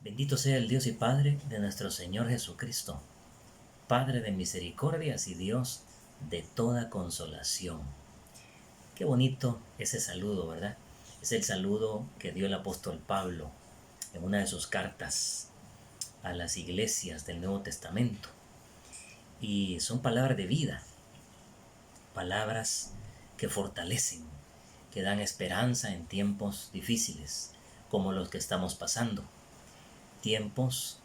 Bendito sea el Dios y Padre de nuestro Señor Jesucristo, Padre de misericordias y Dios de toda consolación. Qué bonito ese saludo, ¿verdad? Es el saludo que dio el apóstol Pablo en una de sus cartas a las iglesias del Nuevo Testamento. Y son palabras de vida, palabras que fortalecen, que dan esperanza en tiempos difíciles como los que estamos pasando. Tiempos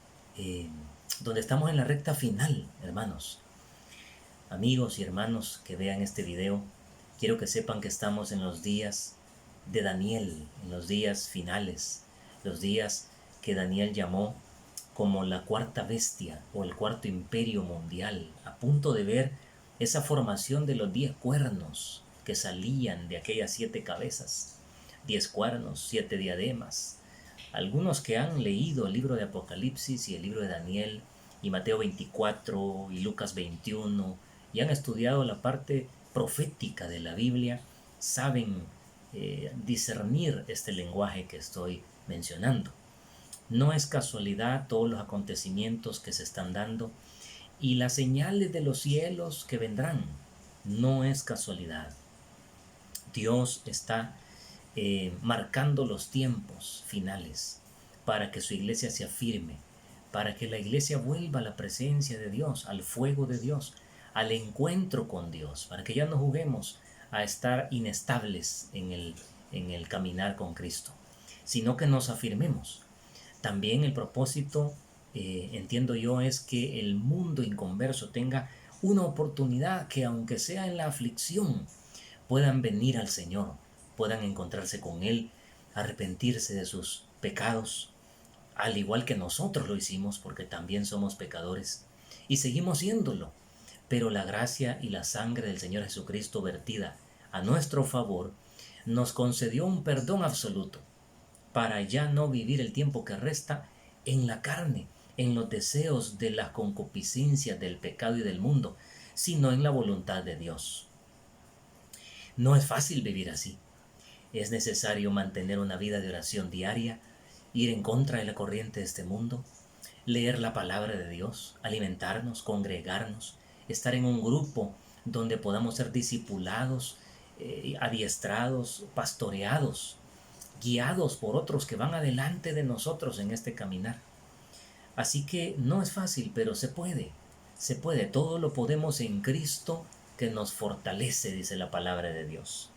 donde estamos en la recta final, hermanos. Amigos y hermanos que vean este video, quiero que sepan que estamos en los días de Daniel, en los días finales, los días que Daniel llamó como la cuarta bestia o el cuarto imperio mundial, a punto de ver esa formación de los 10 cuernos que salían de aquellas 7 cabezas, 10 cuernos, 7 diademas. Algunos que han leído el libro de Apocalipsis y el libro de Daniel y Mateo 24 y Lucas 21 y han estudiado la parte profética de la Biblia saben discernir este lenguaje que estoy mencionando. No es casualidad todos los acontecimientos que se están dando y las señales de los cielos que vendrán. No es casualidad. Dios está marcando los tiempos finales para que su iglesia se afirme, para que la iglesia vuelva a la presencia de Dios, al fuego de Dios, al encuentro con Dios, para que ya no juguemos a estar inestables en el caminar con Cristo, sino que nos afirmemos. También el propósito, entiendo yo, es que el mundo inconverso tenga una oportunidad que, aunque sea en la aflicción, puedan venir al Señor, puedan encontrarse con Él, arrepentirse de sus pecados, al igual que nosotros lo hicimos, porque también somos pecadores y seguimos siéndolo. Pero la gracia y la sangre del Señor Jesucristo vertida a nuestro favor nos concedió un perdón absoluto para ya no vivir el tiempo que resta en la carne, en los deseos de las concupiscencias del pecado y del mundo, sino en la voluntad de Dios. No es fácil vivir así. Es necesario mantener una vida de oración diaria, ir en contra de la corriente de este mundo, leer la palabra de Dios, alimentarnos, congregarnos, estar en un grupo donde podamos ser discipulados, adiestrados, pastoreados, guiados por otros que van adelante de nosotros en este caminar. Así que no es fácil, pero se puede, todo lo podemos en Cristo que nos fortalece, dice la palabra de Dios.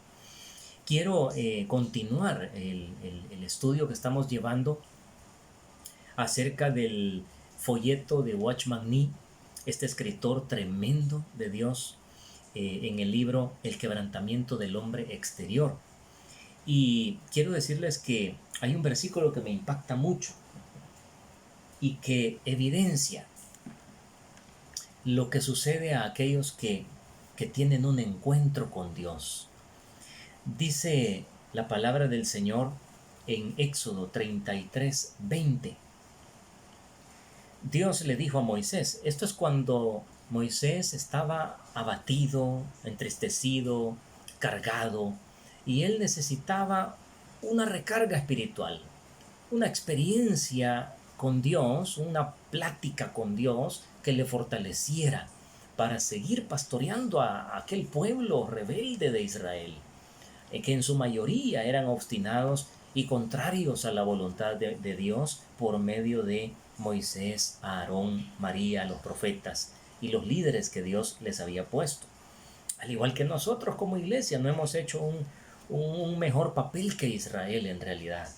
Quiero continuar el estudio que estamos llevando acerca del folleto de Watchman Nee, este escritor tremendo de Dios, en el libro El quebrantamiento del hombre exterior. Y quiero decirles que hay un versículo que me impacta mucho y que evidencia lo que sucede a aquellos que tienen un encuentro con Dios. Dice la palabra del Señor en Éxodo 33:20. Dios le dijo a Moisés, esto es cuando Moisés estaba abatido, entristecido, cargado, y él necesitaba una recarga espiritual, una experiencia con Dios, una plática con Dios que le fortaleciera para seguir pastoreando a aquel pueblo rebelde de Israel, que en su mayoría eran obstinados y contrarios a la voluntad de Dios por medio de Moisés, Aarón, María, los profetas y los líderes que Dios les había puesto. Al igual que nosotros como iglesia no hemos hecho un mejor papel que Israel en realidad.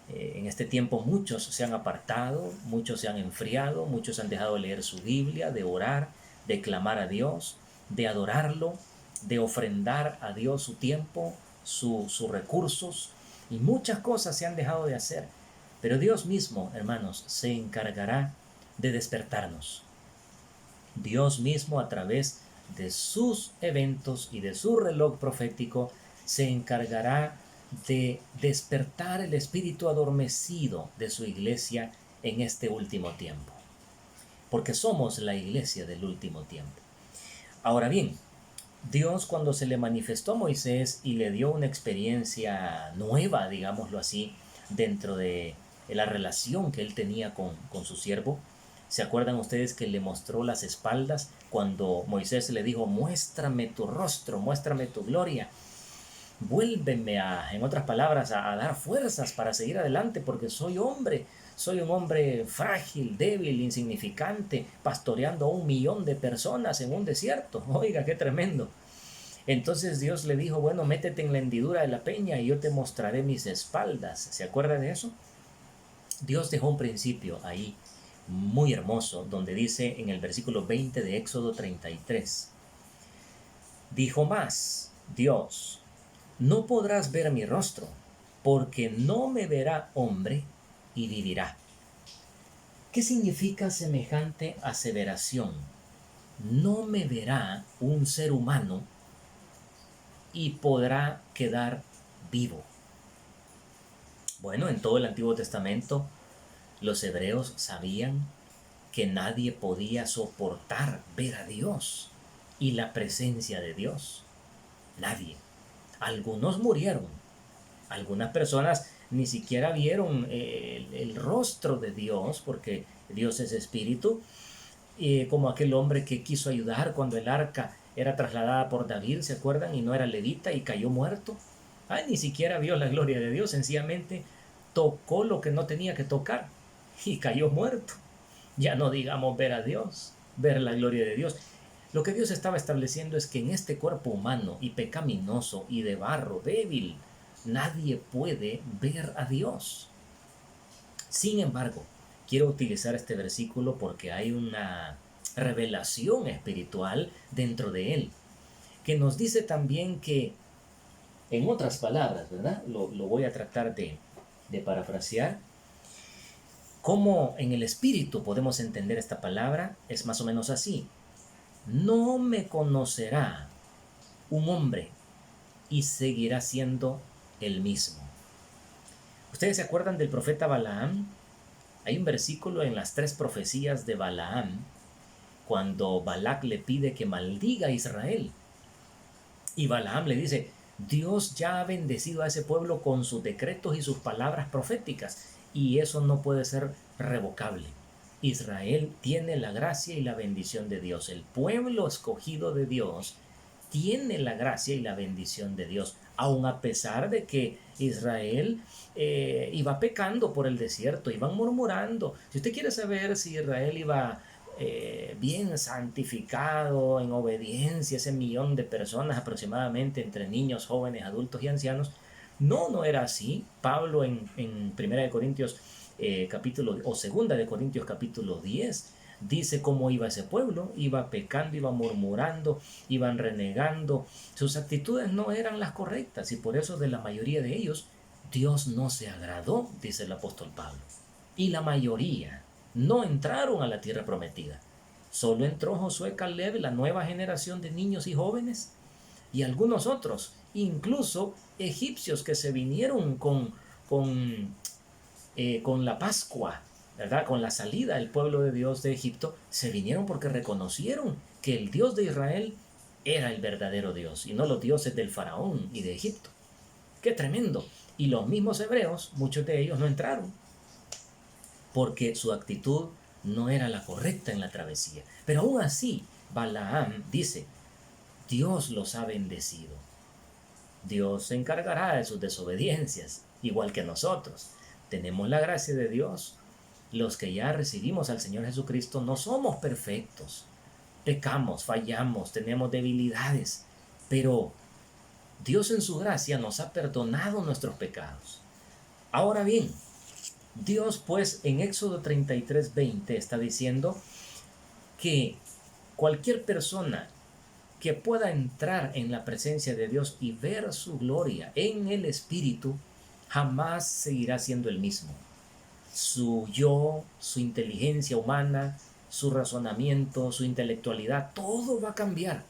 En este tiempo muchos se han apartado, muchos se han enfriado, muchos han dejado de leer su Biblia, de orar, de clamar a Dios, de adorarlo, de ofrendar a Dios su tiempo, sus recursos, y muchas cosas se han dejado de hacer. Pero Dios mismo, hermanos, se encargará de despertarnos. Dios mismo, a través de sus eventos y de su reloj profético, se encargará de despertar el espíritu adormecido de su iglesia en este último tiempo. Porque somos la iglesia del último tiempo. Ahora bien, Dios, cuando se le manifestó a Moisés y le dio una experiencia nueva, digámoslo así, dentro de la relación que él tenía con su siervo. ¿Se acuerdan ustedes que le mostró las espaldas cuando Moisés le dijo, muéstrame tu rostro, muéstrame tu gloria? Vuélveme en otras palabras, a dar fuerzas para seguir adelante, porque soy hombre, soy un hombre frágil, débil, insignificante, pastoreando a 1.000.000 de personas en un desierto. Oiga, qué tremendo. Entonces Dios le dijo, bueno, métete en la hendidura de la peña y yo te mostraré mis espaldas. ¿Se acuerda de eso? Dios dejó un principio ahí muy hermoso, donde dice en el versículo 20 de Éxodo 33, dijo más Dios, no podrás ver mi rostro, porque no me verá hombre y vivirá. ¿Qué significa semejante aseveración? No me verá un ser humano y podrá quedar vivo. Bueno, en todo el Antiguo Testamento, los hebreos sabían que nadie podía soportar ver a Dios y la presencia de Dios. Nadie. Algunos murieron. Algunas personas ni siquiera vieron el rostro de Dios, porque Dios es espíritu, como aquel hombre que quiso ayudar cuando el arca era trasladada por David, ¿se acuerdan? Y no era levita y cayó muerto. Ni siquiera vio la gloria de Dios, sencillamente tocó lo que no tenía que tocar y cayó muerto. Ya no digamos ver a Dios, ver la gloria de Dios. Lo que Dios estaba estableciendo es que en este cuerpo humano y pecaminoso y de barro débil, nadie puede ver a Dios. Sin embargo, quiero utilizar este versículo porque hay una revelación espiritual dentro de él, que nos dice también que, en otras palabras, ¿verdad? Lo voy a tratar de parafrasear. ¿Cómo en el espíritu podemos entender esta palabra? Es más o menos así. No me conocerá un hombre y seguirá siendo el mismo. ¿Ustedes se acuerdan del profeta Balaam? Hay un versículo en las 3 profecías de Balaam, cuando Balac le pide que maldiga a Israel. Y Balaam le dice, Dios ya ha bendecido a ese pueblo con sus decretos y sus palabras proféticas, y eso no puede ser revocable. Israel tiene la gracia y la bendición de Dios. El pueblo escogido de Dios tiene la gracia y la bendición de Dios, aun a pesar de que Israel iba pecando por el desierto, iban murmurando. Si usted quiere saber si Israel iba bien santificado, en obediencia, ese 1.000.000 de personas aproximadamente, entre niños, jóvenes, adultos y ancianos, no era así. Pablo en 1 de Corintios capítulo, o 2 de Corintios capítulo 10, dice cómo iba ese pueblo, iba pecando, iba murmurando, iban renegando, sus actitudes no eran las correctas y por eso de la mayoría de ellos Dios no se agradó, dice el apóstol Pablo. Y la mayoría no entraron a la tierra prometida. Solo entró Josué, Caleb, la nueva generación de niños y jóvenes, y algunos otros, incluso egipcios que se vinieron con la Pascua, ¿verdad? Con la salida del pueblo de Dios de Egipto, se vinieron porque reconocieron que el Dios de Israel era el verdadero Dios y no los dioses del faraón y de Egipto. ¡Qué tremendo! Y los mismos hebreos, muchos de ellos no entraron porque su actitud no era la correcta en la travesía. Pero aún así, Balaam dice, Dios los ha bendecido. Dios se encargará de sus desobediencias, igual que nosotros. Tenemos la gracia de Dios. Los que ya recibimos al Señor Jesucristo no somos perfectos. Pecamos, fallamos, tenemos debilidades, pero Dios en su gracia nos ha perdonado nuestros pecados. Ahora bien, Dios pues en Éxodo 33:20 está diciendo que cualquier persona que pueda entrar en la presencia de Dios y ver su gloria en el Espíritu, jamás seguirá siendo el mismo. Su yo, su inteligencia humana, su razonamiento, su intelectualidad, todo va a cambiar,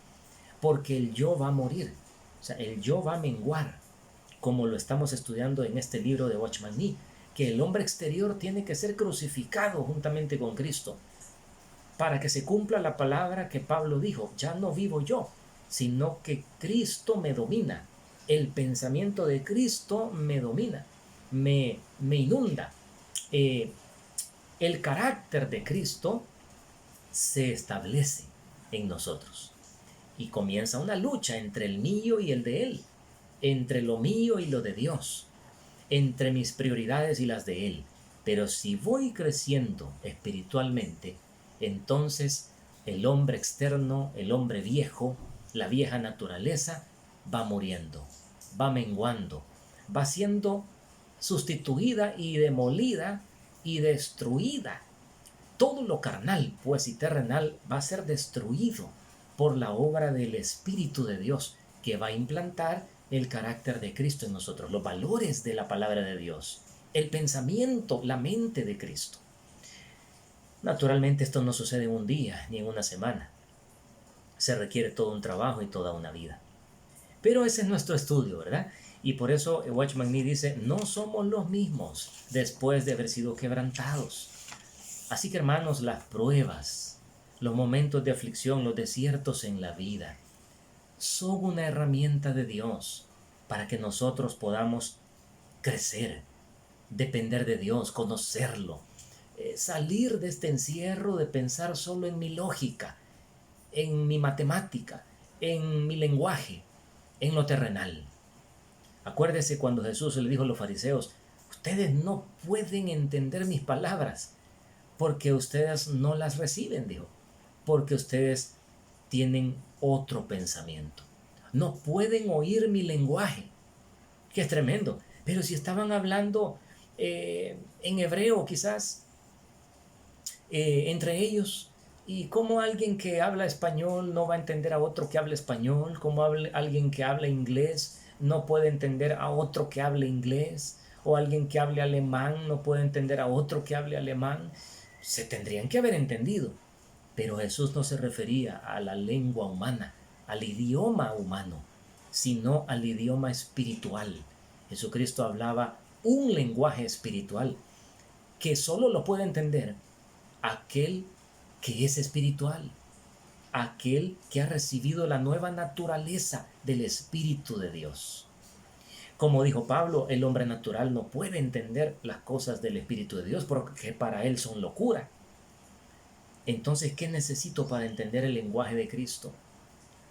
porque el yo va a morir, o sea, el yo va a menguar, como lo estamos estudiando en este libro de Watchman Nee, que el hombre exterior tiene que ser crucificado juntamente con Cristo, para que se cumpla la palabra que Pablo dijo, ya no vivo yo, sino que Cristo me domina, el pensamiento de Cristo me domina, me inunda. el carácter de Cristo se establece en nosotros y comienza una lucha entre el mío y el de Él, entre lo mío y lo de Dios, entre mis prioridades y las de Él. Pero si voy creciendo espiritualmente, entonces el hombre externo, el hombre viejo, la vieja naturaleza va muriendo, va menguando, va siendo sustituida y demolida y destruida. Todo lo carnal, pues, y terrenal va a ser destruido por la obra del Espíritu de Dios, que va a implantar el carácter de Cristo en nosotros, los valores de la palabra de Dios, el pensamiento, la mente de Cristo. Naturalmente esto no sucede en un día ni en una semana. Se requiere todo un trabajo y toda una vida. Pero ese es nuestro estudio, ¿verdad? Y por eso Watchman Nee dice, no somos los mismos después de haber sido quebrantados. Así que, hermanos, las pruebas, los momentos de aflicción, los desiertos en la vida, son una herramienta de Dios para que nosotros podamos crecer, depender de Dios, conocerlo, salir de este encierro de pensar solo en mi lógica, en mi matemática, en mi lenguaje, en lo terrenal. Acuérdese cuando Jesús le dijo a los fariseos, ustedes no pueden entender mis palabras porque ustedes no las reciben, dijo, porque ustedes tienen otro pensamiento. No pueden oír mi lenguaje, que es tremendo. Pero si estaban hablando en hebreo quizás, entre ellos, y cómo alguien que habla español no va a entender a otro que habla español, como alguien que habla inglés no puede entender a otro que hable inglés, o alguien que hable alemán no puede entender a otro que hable alemán. Se tendrían que haber entendido, pero Jesús no se refería a la lengua humana, al idioma humano, sino al idioma espiritual. Jesucristo hablaba un lenguaje espiritual que solo lo puede entender aquel que es espiritual, aquel que ha recibido la nueva naturaleza del Espíritu de Dios. Como dijo Pablo, el hombre natural no puede entender las cosas del Espíritu de Dios porque para él son locura. Entonces, ¿qué necesito para entender el lenguaje de Cristo?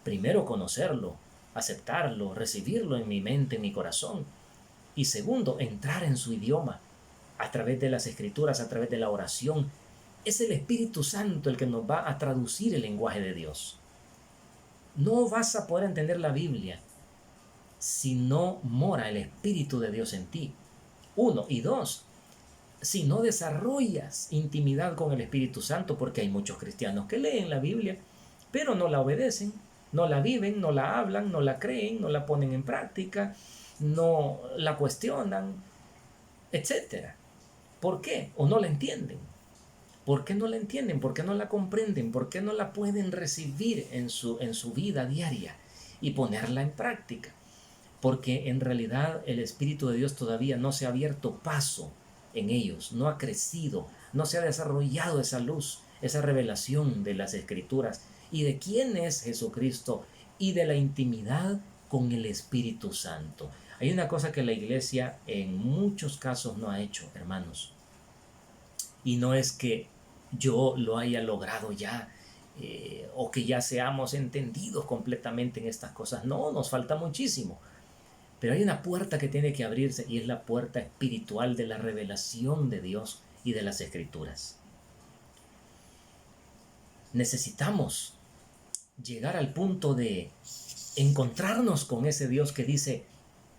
Primero, conocerlo, aceptarlo, recibirlo en mi mente, en mi corazón. Y segundo, entrar en su idioma a través de las escrituras, a través de la oración. Es el Espíritu Santo el que nos va a traducir el lenguaje de Dios. No vas a poder entender la Biblia si no mora el Espíritu de Dios en ti. 1 y 2, si no desarrollas intimidad con el Espíritu Santo, porque hay muchos cristianos que leen la Biblia, pero no la obedecen, no la viven, no la hablan, no la creen, no la ponen en práctica, no la cuestionan, etc. ¿Por qué? O no la entienden. ¿Por qué no la entienden? ¿Por qué no la comprenden? ¿Por qué no la pueden recibir en su vida diaria y ponerla en práctica? Porque en realidad el Espíritu de Dios todavía no se ha abierto paso en ellos, no ha crecido, no se ha desarrollado esa luz, esa revelación de las Escrituras y de quién es Jesucristo y de la intimidad con el Espíritu Santo. Hay una cosa que la iglesia en muchos casos no ha hecho, hermanos, y no es que yo lo haya logrado ya o que ya seamos entendidos completamente en estas cosas. No, nos falta muchísimo. Pero hay una puerta que tiene que abrirse y es la puerta espiritual de la revelación de Dios y de las Escrituras. Necesitamos llegar al punto de encontrarnos con ese Dios que dice,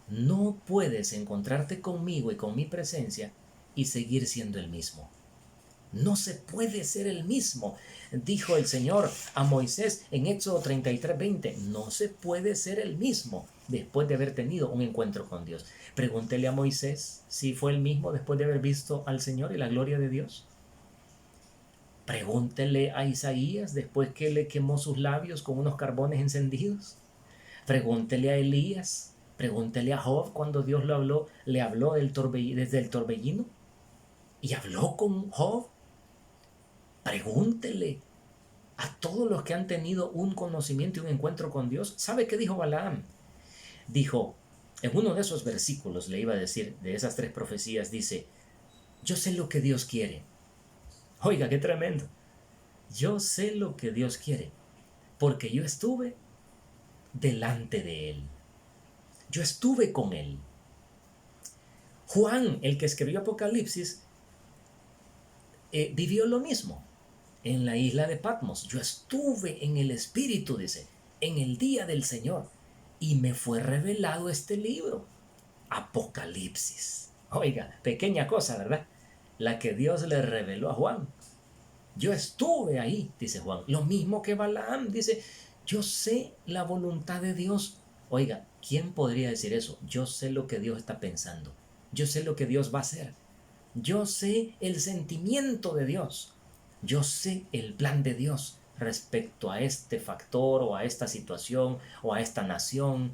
no puedes encontrarte conmigo y con mi presencia y seguir siendo el mismo. No se puede ser el mismo, dijo el Señor a Moisés en Éxodo 33:20. No se puede ser el mismo después de haber tenido un encuentro con Dios. Pregúntele a Moisés si fue el mismo después de haber visto al Señor y la gloria de Dios. Pregúntele a Isaías después que le quemó sus labios con unos carbones encendidos. Pregúntele a Elías. Pregúntele a Job cuando Dios le habló desde el torbellino y habló con Job. Pregúntele a todos los que han tenido un conocimiento y un encuentro con Dios. ¿Sabe qué dijo Balaam? Dijo, en uno de esos versículos, le iba a decir, de esas 3 profecías, dice, Yo sé lo que Dios quiere. Oiga, qué tremendo. Yo sé lo que Dios quiere, porque yo estuve delante de Él. Yo estuve con Él. Juan, el que escribió Apocalipsis, vivió lo mismo en la isla de Patmos. Yo estuve en el Espíritu, dice, en el día del Señor, y me fue revelado este libro, Apocalipsis. Oiga, pequeña cosa, ¿verdad? La que Dios le reveló a Juan. Yo estuve ahí, dice Juan. Lo mismo que Balaam, dice, yo sé la voluntad de Dios. Oiga, ¿quién podría decir eso? Yo sé lo que Dios está pensando. Yo sé lo que Dios va a hacer. Yo sé el sentimiento de Dios. Yo sé el plan de Dios respecto a este factor o a esta situación o a esta nación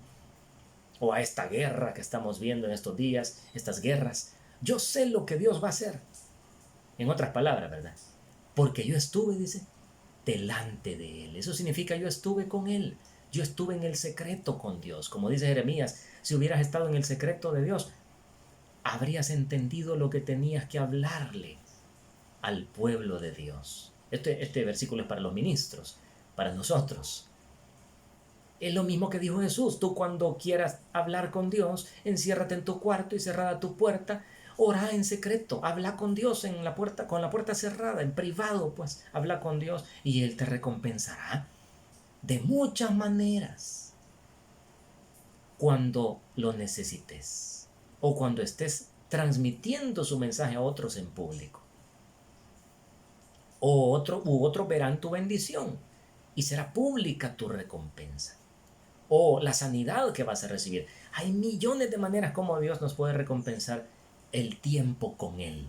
o a esta guerra que estamos viendo en estos días, estas guerras. Yo sé lo que Dios va a hacer. En otras palabras, ¿verdad? Porque yo estuve, dice, delante de Él. Eso significa yo estuve con Él. Yo estuve en el secreto con Dios. Como dice Jeremías, si hubieras estado en el secreto de Dios, habrías entendido lo que tenías que hablarle al pueblo de Dios. Este versículo es para los ministros, para nosotros. Es lo mismo que dijo Jesús. Tú cuando quieras hablar con Dios, enciérrate en tu cuarto y cerrada tu puerta. Ora en secreto, habla con Dios en la puerta, con la puerta cerrada, en privado, pues habla con Dios y Él te recompensará de muchas maneras cuando lo necesites o cuando estés transmitiendo su mensaje a otros en público. O otros verán tu bendición y será pública tu recompensa. O la sanidad que vas a recibir. Hay millones de maneras como Dios nos puede recompensar el tiempo con Él.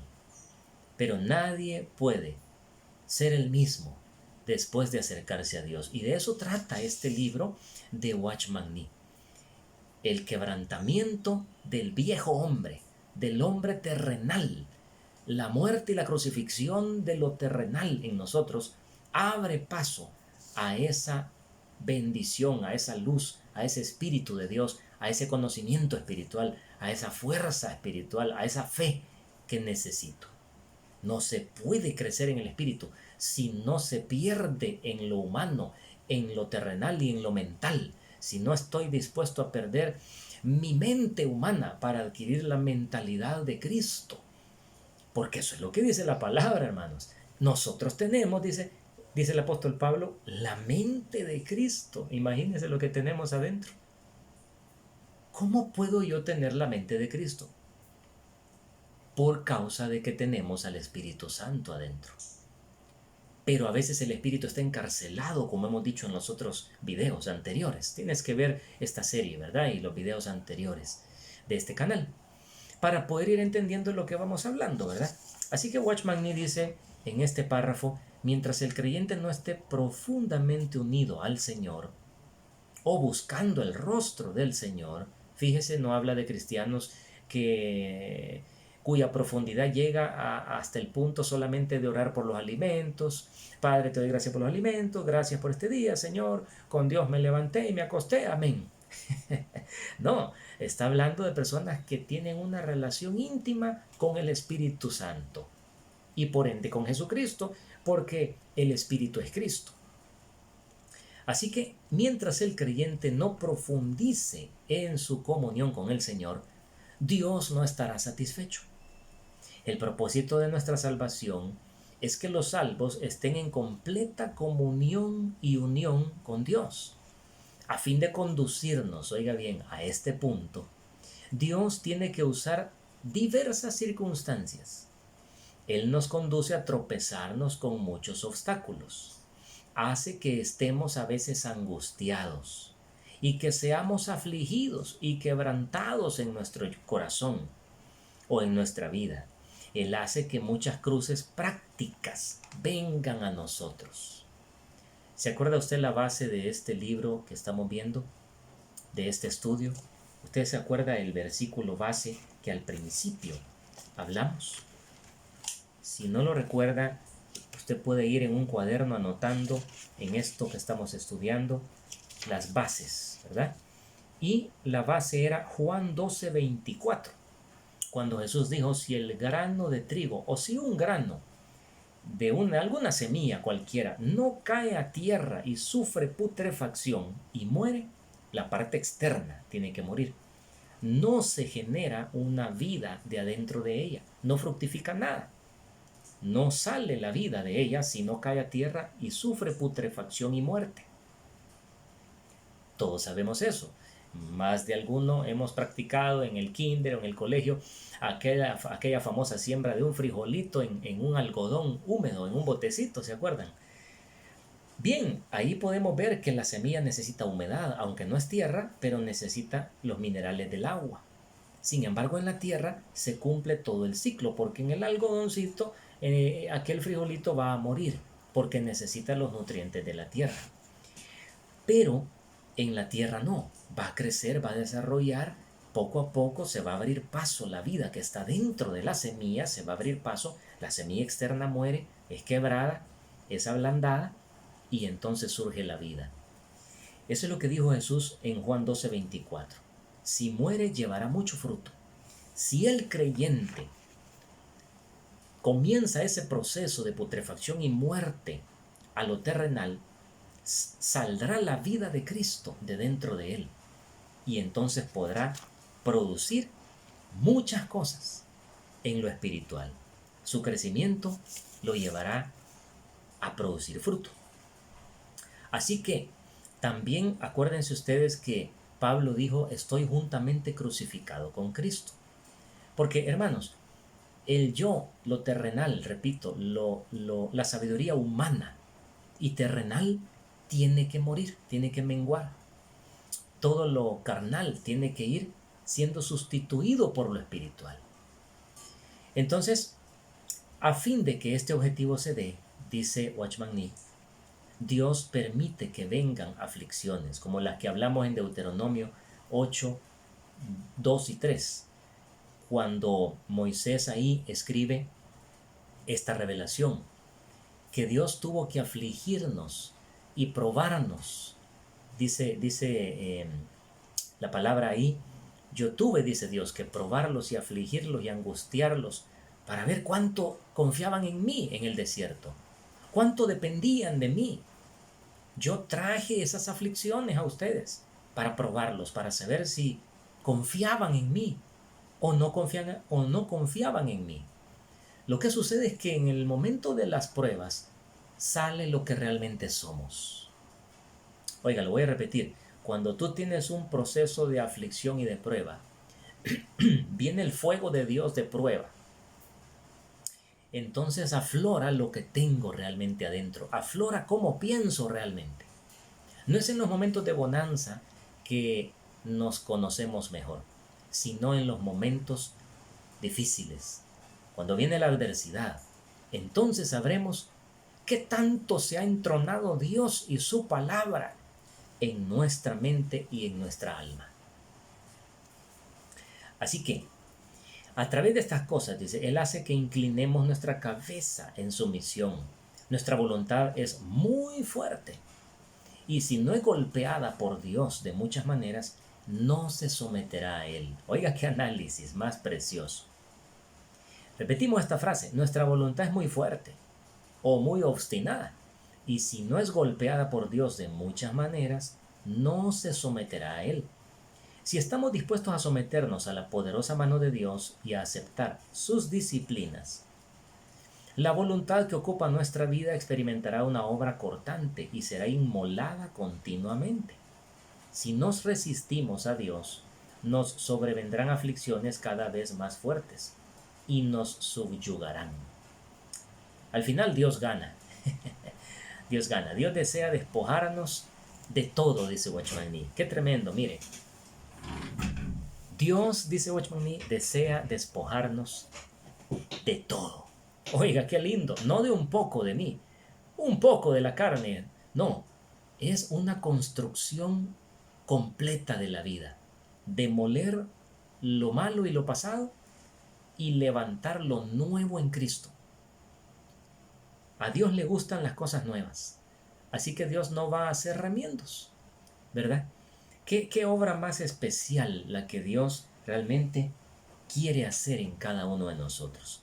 Pero nadie puede ser el mismo después de acercarse a Dios. Y de eso trata este libro de Watchman Nee. El quebrantamiento del viejo hombre, del hombre terrenal. La muerte y la crucifixión de lo terrenal en nosotros abre paso a esa bendición, a esa luz, a ese espíritu de Dios, a ese conocimiento espiritual, a esa fuerza espiritual, a esa fe que necesito. No se puede crecer en el espíritu si no se pierde en lo humano, en lo terrenal y en lo mental. Si no estoy dispuesto a perder mi mente humana para adquirir la mentalidad de Cristo. Porque eso es lo que dice la palabra, hermanos. Nosotros tenemos, dice el apóstol Pablo, la mente de Cristo. Imagínense lo que tenemos adentro. ¿Cómo puedo yo tener la mente de Cristo? Por causa de que tenemos al Espíritu Santo adentro. Pero a veces el Espíritu está encarcelado, como hemos dicho en los otros videos anteriores. Tienes que ver esta serie, ¿verdad? Y los videos anteriores de este canal, para poder ir entendiendo lo que vamos hablando, ¿verdad? Así que Watchman Nee dice en este párrafo, mientras el creyente no esté profundamente unido al Señor o buscando el rostro del Señor, fíjese, no habla de cristianos cuya profundidad llega hasta el punto solamente de orar por los alimentos. Padre, te doy gracias por los alimentos, gracias por este día, Señor, con Dios me levanté y me acosté, amén. No, está hablando de personas que tienen una relación íntima con el Espíritu Santo y por ende con Jesucristo, porque el Espíritu es Cristo. Así que mientras el creyente no profundice en su comunión con el Señor, Dios no estará satisfecho. El propósito de nuestra salvación es que los salvos estén en completa comunión y unión con Dios. A fin de conducirnos, oiga bien, a este punto, Dios tiene que usar diversas circunstancias. Él nos conduce a tropezarnos con muchos obstáculos. Hace que estemos a veces angustiados y que seamos afligidos y quebrantados en nuestro corazón o en nuestra vida. Él hace que muchas cruces prácticas vengan a nosotros. ¿Se acuerda usted la base de este libro que estamos viendo? De este estudio. ¿Usted se acuerda el versículo base que al principio hablamos? Si no lo recuerda, usted puede ir en un cuaderno anotando en esto que estamos estudiando las bases, ¿verdad? Y la base era Juan 12:24. cuando Jesús dijo, si el grano de trigo o si un grano de alguna semilla cualquiera no cae a tierra y sufre putrefacción y muere, la parte externa tiene que morir. No se genera una vida de adentro de ella, no fructifica nada. No sale la vida de ella si no cae a tierra y sufre putrefacción y muerte. Todos sabemos eso. Más de alguno hemos practicado en el kinder o en el colegio aquella famosa siembra de un frijolito en un algodón húmedo, en un botecito, ¿se acuerdan? Bien, ahí podemos ver que la semilla necesita humedad, aunque no es tierra, pero necesita los minerales del agua. Sin embargo, en la tierra se cumple todo el ciclo, porque en el algodoncito aquel frijolito va a morir, porque necesita los nutrientes de la tierra. Pero en la tierra no, va a crecer, va a desarrollar, poco a poco se va a abrir paso, la vida que está dentro de la semilla se va a abrir paso, la semilla externa muere, es quebrada, es ablandada y entonces surge la vida. Eso es lo que dijo Jesús en Juan 12:24. Si muere, llevará mucho fruto. Si el creyente comienza ese proceso de putrefacción y muerte a lo terrenal, saldrá la vida de Cristo de dentro de él y entonces podrá producir muchas cosas en lo espiritual. Su crecimiento lo llevará a producir fruto. Así que también acuérdense ustedes que Pablo dijo, estoy juntamente crucificado con Cristo. Porque, hermanos, el yo, lo terrenal, repito, la sabiduría humana y terrenal tiene que morir, tiene que menguar. Todo lo carnal tiene que ir siendo sustituido por lo espiritual. Entonces, a fin de que este objetivo se dé, dice Watchman Nee, Dios permite que vengan aflicciones, como las que hablamos en Deuteronomio 8, 2 y 3, cuando Moisés ahí escribe esta revelación, que Dios tuvo que afligirnos y probarnos. Dice la palabra ahí, yo tuve, dice Dios, que probarlos y afligirlos y angustiarlos para ver cuánto confiaban en mí en el desierto, cuánto dependían de mí. Yo traje esas aflicciones a ustedes para probarlos, para saber si confiaban en mí o no confiaban en mí. Lo que sucede es que en el momento de las pruebas sale lo que realmente somos. Oiga, lo voy a repetir. Cuando tú tienes un proceso de aflicción y de prueba, viene el fuego de Dios de prueba. Entonces aflora lo que tengo realmente adentro. Aflora cómo pienso realmente. No es en los momentos de bonanza que nos conocemos mejor, sino en los momentos difíciles. Cuando viene la adversidad, entonces sabremos qué tanto se ha entronado Dios y su palabra en nuestra mente y en nuestra alma. Así que, a través de estas cosas, dice, Él hace que inclinemos nuestra cabeza en sumisión. Nuestra voluntad es muy fuerte. Y si no es golpeada por Dios de muchas maneras, no se someterá a Él. Oiga, qué análisis más precioso. Repetimos esta frase, nuestra voluntad es muy fuerte o muy obstinada. Y si no es golpeada por Dios de muchas maneras, no se someterá a Él. Si estamos dispuestos a someternos a la poderosa mano de Dios y a aceptar sus disciplinas, la voluntad que ocupa nuestra vida experimentará una obra cortante y será inmolada continuamente. Si nos resistimos a Dios, nos sobrevendrán aflicciones cada vez más fuertes y nos subyugarán. Al final Dios gana. Dios gana. Dios desea despojarnos de todo, dice Watchman Nee. Qué tremendo, mire. Dios, dice Watchman Nee, desea despojarnos de todo. Oiga, qué lindo. No de un poco de mí, un poco de la carne. No, es una construcción completa de la vida. Demoler lo malo y lo pasado y levantar lo nuevo en Cristo. A Dios le gustan las cosas nuevas. Así que Dios no va a hacer remiendos, ¿verdad? ¿Qué obra más especial la que Dios realmente quiere hacer en cada uno de nosotros.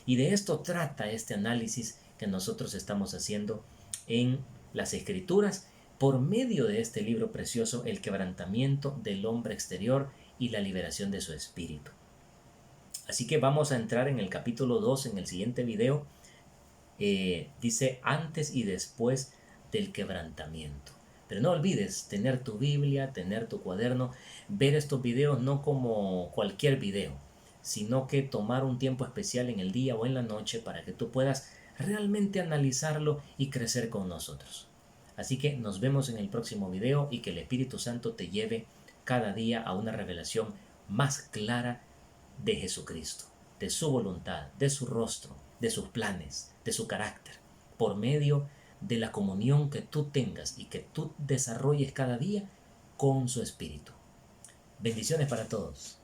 Y de esto trata este análisis que nosotros estamos haciendo en las Escrituras por medio de este libro precioso, El quebrantamiento del hombre exterior y la liberación de su espíritu. Así que vamos a entrar en el capítulo 2 en el siguiente video. Dice antes y después del quebrantamiento. Pero no olvides tener tu Biblia, tener tu cuaderno, ver estos videos no como cualquier video, sino que tomar un tiempo especial en el día o en la noche para que tú puedas realmente analizarlo y crecer con nosotros. Así que nos vemos en el próximo video y que el Espíritu Santo te lleve cada día a una revelación más clara de Jesucristo, de su voluntad, de su rostro, de sus planes, de su carácter, por medio de la comunión que tú tengas y que tú desarrolles cada día con su Espíritu. Bendiciones para todos.